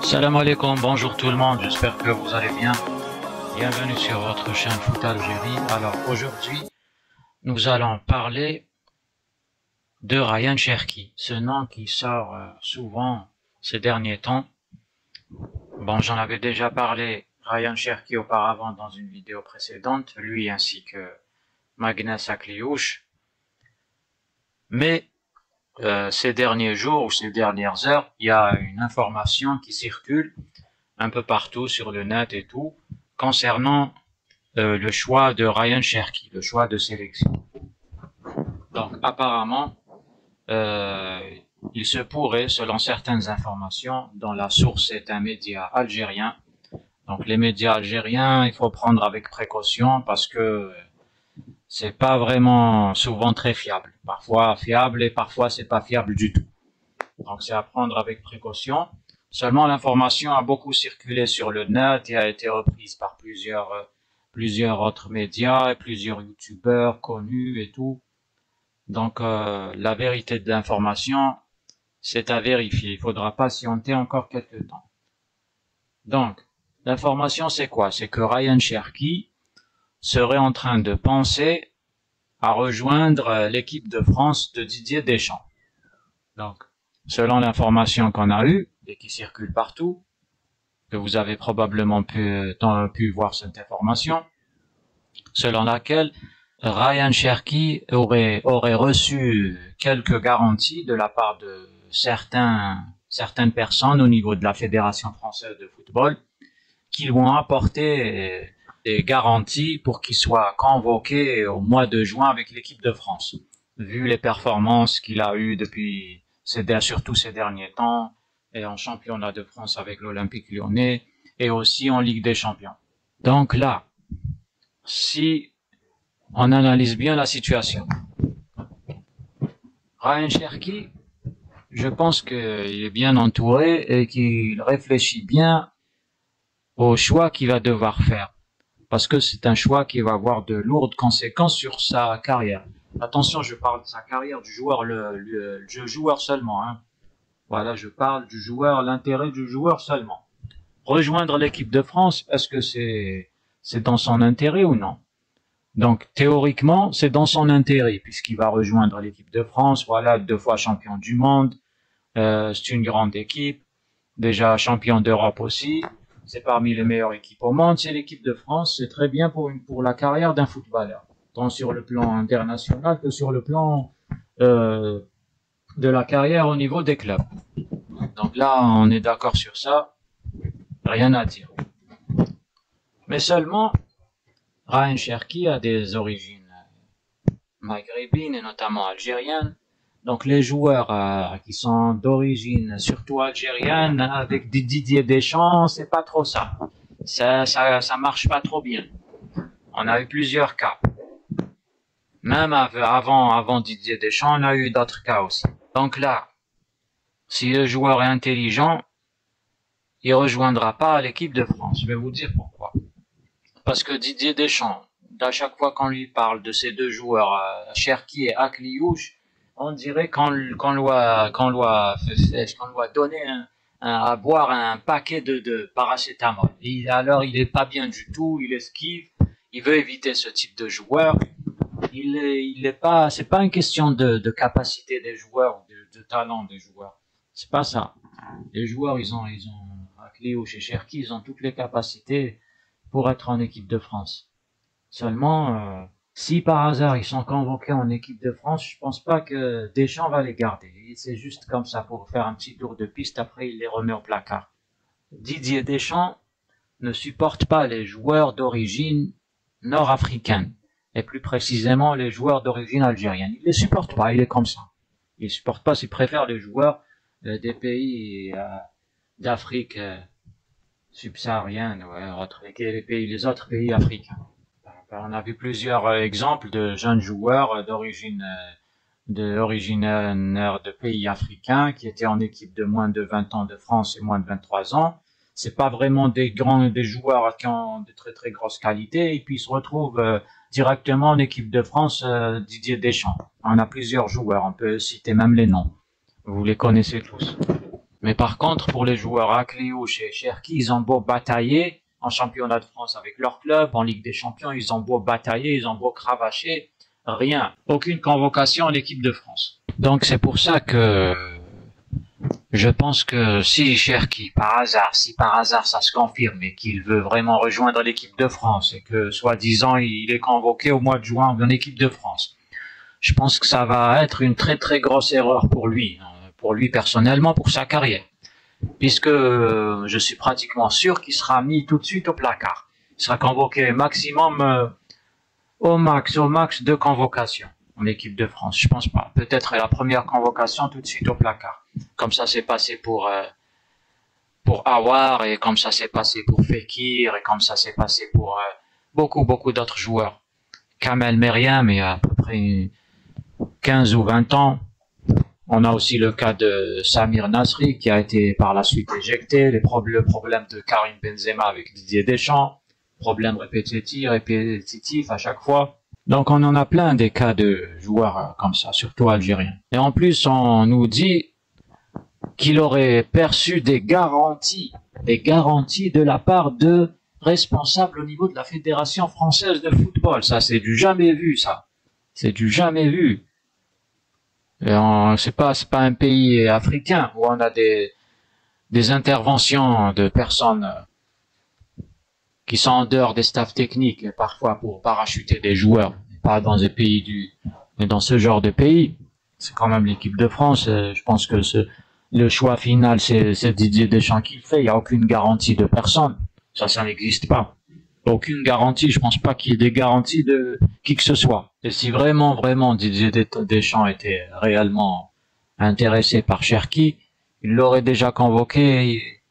Salam alaikum, bonjour tout le monde, j'espère que vous allez bien. Bienvenue sur votre chaîne Foot Algérie. Alors aujourd'hui, nous allons parler de Ryan Cherki, ce nom qui sort souvent ces derniers temps. Bon, j'en avais déjà parlé, Ryan Cherki, auparavant dans une vidéo précédente, lui ainsi que Magnus Akliouche. Mais ces derniers jours ou ces dernières heures, il y a une information qui circule un peu partout sur le net et tout, concernant le choix de Ryan Cherki, le choix de sélection. Donc apparemment, il se pourrait, selon certaines informations, dont la source est un média algérien. Donc les médias algériens, il faut prendre avec précaution parce que c'est pas vraiment souvent très fiable. Parfois fiable et parfois c'est pas fiable du tout. Donc c'est à prendre avec précaution. Seulement l'information a beaucoup circulé sur le net et a été reprise par plusieurs autres médias et plusieurs youtubeurs connus et tout. Donc la vérité de l'information, c'est à vérifier. Il faudra patienter encore quelques temps. Donc l'information c'est quoi? C'est que Ryan Cherki serait en train de penser à rejoindre l'équipe de France de Didier Deschamps. Donc, selon l'information qu'on a eue et qui circule partout, que vous avez probablement pu voir cette information, selon laquelle Ryan Cherki aurait reçu quelques garanties de la part de certaines personnes au niveau de la Fédération française de football qui lui ont apporté des garanties pour qu'il soit convoqué au mois de juin avec l'équipe de France. Vu les performances qu'il a eues depuis surtout ces derniers temps, et en championnat de France avec l'Olympique Lyonnais, et aussi en Ligue des Champions. Donc là, si on analyse bien la situation, Ryan Cherki, je pense qu'il est bien entouré et qu'il réfléchit bien au choix qu'il va devoir faire. Parce que c'est un choix qui va avoir de lourdes conséquences sur sa carrière. Attention, je parle de sa carrière du joueur, le joueur seulement. Hein. Voilà, je parle du joueur, l'intérêt du joueur seulement. Rejoindre l'équipe de France, est-ce que c'est dans son intérêt ou non? Donc théoriquement, c'est dans son intérêt puisqu'il va rejoindre l'équipe de France. Voilà, 2 fois champion du monde. C'est une grande équipe, déjà champion d'Europe aussi. C'est parmi les meilleures équipes au monde, c'est l'équipe de France, c'est très bien pour la carrière d'un footballeur, tant sur le plan international que sur le plan de la carrière au niveau des clubs. Donc là, on est d'accord sur ça, rien à dire. Mais seulement, Ryan Cherki a des origines maghrébines et notamment algériennes. Donc les joueurs qui sont d'origine surtout algérienne avec Didier Deschamps, c'est pas trop ça. Ça marche pas trop bien. On a eu plusieurs cas. Même avant Didier Deschamps, on a eu d'autres cas aussi. Donc là, si le joueur est intelligent, il rejoindra pas l'équipe de France. Je vais vous dire pourquoi. Parce que Didier Deschamps, à chaque fois qu'on lui parle de ces deux joueurs, Cherki et Akliouche, on dirait qu'on lui a donné à boire un paquet de paracétamol. Alors il est pas bien du tout, il esquive, il veut éviter ce type de joueur. C'est pas une question de capacité des joueurs, de talent des joueurs. C'est pas ça. Les joueurs, ils ont Akliouche et Cherki, ils ont toutes les capacités pour être en équipe de France. Seulement, si par hasard ils sont convoqués en équipe de France, je pense pas que Deschamps va les garder. C'est juste comme ça pour faire un petit tour de piste, après il les remet au placard. Didier Deschamps ne supporte pas les joueurs d'origine nord-africaine, et plus précisément les joueurs d'origine algérienne. Il les supporte pas, il est comme ça. Il supporte pas, il préfère les joueurs des pays d'Afrique subsaharienne, les autres pays africains. On a vu plusieurs exemples de jeunes joueurs originaires de pays africains qui étaient en équipe de moins de 20 ans de France et moins de 23 ans. C'est pas vraiment des joueurs qui ont de très très grosses qualités et puis ils se retrouvent directement en équipe de France Didier Deschamps. On a plusieurs joueurs, on peut citer même les noms. Vous les connaissez tous. Mais par contre, pour les joueurs Akliouche et Cherki, ils ont beau batailler en championnat de France avec leur club, en Ligue des Champions, ils ont beau batailler, ils ont beau cravacher, rien. Aucune convocation en équipe de France. Donc c'est pour ça que je pense que si Cherki, si par hasard ça se confirme et qu'il veut vraiment rejoindre l'équipe de France et que soi-disant il est convoqué au mois de juin en équipe de France, je pense que ça va être une très très grosse erreur pour lui personnellement, pour sa carrière, puisque je suis pratiquement sûr qu'il sera mis tout de suite au placard. Il sera convoqué maximum au max 2 convocations en équipe de France. Je pense pas. Peut-être la première convocation tout de suite au placard. Comme ça s'est passé pour Aouar, et comme ça s'est passé pour Fekir, et comme ça s'est passé pour beaucoup d'autres joueurs. Kamel Meriem, mais à peu près 15 ou 20 ans. On a aussi le cas de Samir Nasri qui a été par la suite éjecté, le problème de Karim Benzema avec Didier Deschamps, problème répétitif à chaque fois. Donc on en a plein des cas de joueurs comme ça, surtout algériens. Et en plus on nous dit qu'il aurait perçu des garanties de la part de responsables au niveau de la Fédération française de football. Ça c'est du jamais vu, ça. C'est du jamais vu. C'est pas un pays africain où on a des interventions de personnes qui sont en dehors des staffs techniques, et parfois pour parachuter des joueurs, pas dans des pays mais dans ce genre de pays. C'est quand même l'équipe de France. Je pense que le choix final, c'est Didier Deschamps qui le fait. Il n'y a aucune garantie de personne. Ça n'existe pas. Aucune garantie. Je pense pas qu'il y ait des garanties de qui que ce soit. Et si vraiment Didier Deschamps était réellement intéressé par Cherki, il l'aurait déjà convoqué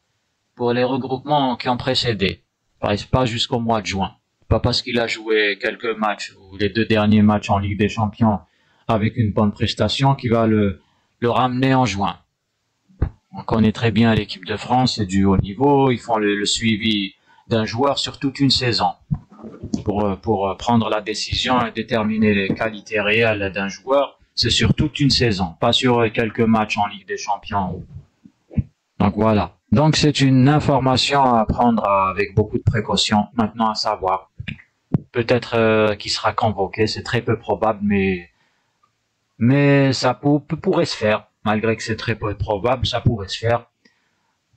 pour les regroupements qui ont précédé. Pas jusqu'au mois de juin. Pas parce qu'il a joué quelques matchs ou les 2 derniers matchs en Ligue des Champions avec une bonne prestation qu'il va le ramener en juin. On connaît très bien l'équipe de France, c'est du haut niveau. Ils font le suivi d'un joueur sur toute une saison pour prendre la décision et déterminer les qualités réelles d'un joueur. C'est sur toute une saison, pas sur quelques matchs en Ligue des Champions. Donc voilà. Donc c'est une information à prendre avec beaucoup de précaution. Maintenant à savoir, peut-être qu'il sera convoqué, c'est très peu probable, mais ça pourrait se faire. Malgré que c'est très peu probable, ça pourrait se faire.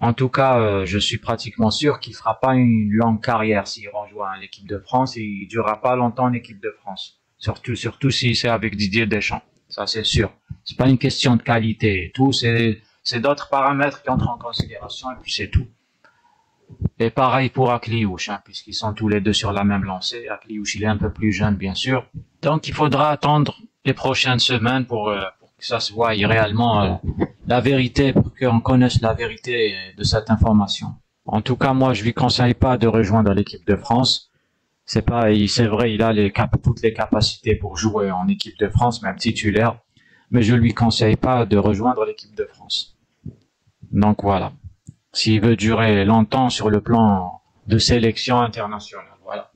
En tout cas, je suis pratiquement sûr qu'il fera pas une longue carrière s'il rejoint l'équipe de France, et il durera pas longtemps en équipe de France. Surtout si c'est avec Didier Deschamps. Ça c'est sûr. C'est pas une question de qualité et tout, c'est d'autres paramètres qui entrent en considération, et puis c'est tout. Et pareil pour Akliouche, puisqu'ils sont tous les deux sur la même lancée. Akliouche, il est un peu plus jeune, bien sûr. Donc il faudra attendre les prochaines semaines pour que ça se voie réellement la vérité, pour qu'on connaisse la vérité de cette information. En tout cas, moi, je lui conseille pas de rejoindre l'équipe de France. C'est vrai, il a toutes les capacités pour jouer en équipe de France, même titulaire. Mais je lui conseille pas de rejoindre l'équipe de France. Donc voilà. S'il veut durer longtemps sur le plan de sélection internationale, voilà.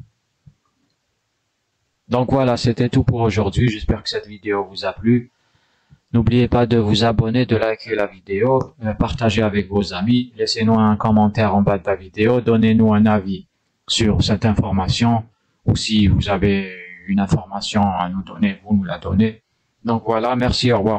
Donc voilà, c'était tout pour aujourd'hui. J'espère que cette vidéo vous a plu. N'oubliez pas de vous abonner, de liker la vidéo, partager avec vos amis. Laissez-nous un commentaire en bas de la vidéo. Donnez-nous un avis sur cette information. Ou si vous avez une information à nous donner, vous nous la donnez. Donc voilà, merci, au revoir.